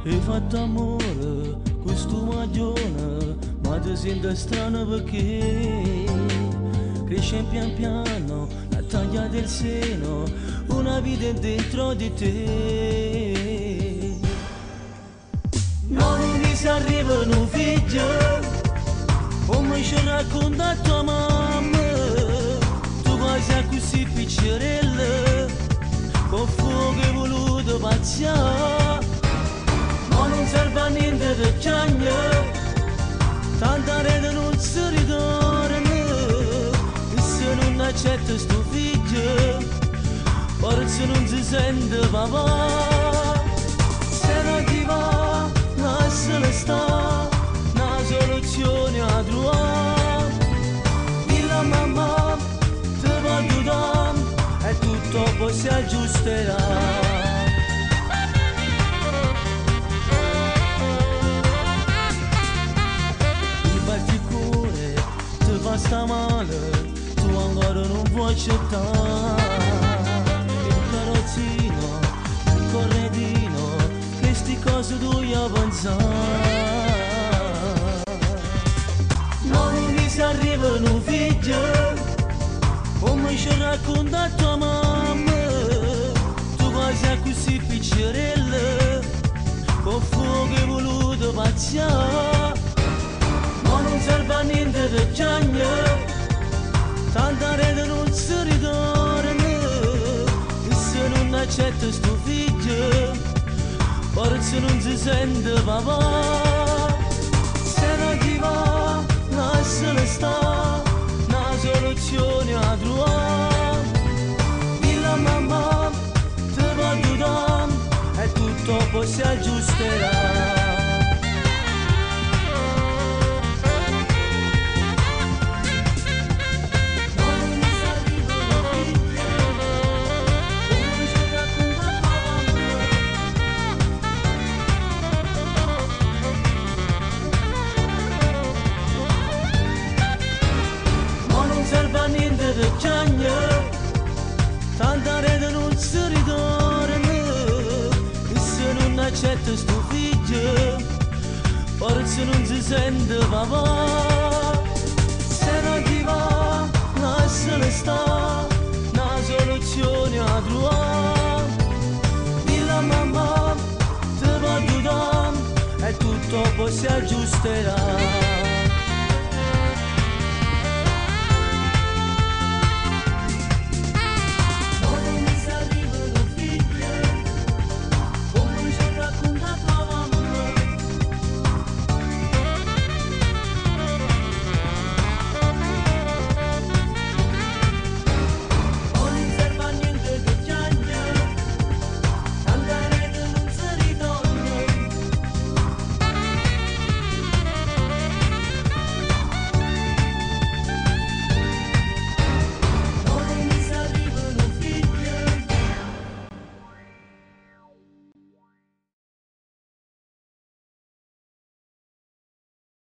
Hai fatto amore con sto maglione, ma ti sento strano perché cresce pian piano la taglia del seno, una vita dentro di te. Non mi si arrivano figli, come ci racconta tua mamma, tu quasi a così piccerella, con fuoco è voluto pazziare. Ma non serve a niente per piangere, tanta rete non si ritorna, e se non accetta sto figlio, forse non si sente papà. Se non ti va, lasciala sta, una soluzione a trovare. Dilla a mamma, ti voglio dare, e tutto poi si aggiusterà. Sta male, tu ancora non vuoi accettare il carrozzino, il corredino, queste cose tu io pensare. Non mi si arrivano figli, come ci racconta tua mamma, tu quasi a così piccerella, con fuoco è voluto pazziare. Ma non serve a niente per piangere, tanta rete non si ritorna, e se non accetta sto figlio, forse non si sente papà. Se non ti va, lasciala sta, una soluzione a trovare. Dilla a mamma, ti voglio dare, e tutto poi si aggiusterà. Tanta rete non si ritorna, e se non accetta sto figlio, forse non si sente papà. Se non ti va, lasciala sta, una soluzione a trovare. Dilla a mamma, ti voglio dare, e tutto poi si aggiusterà.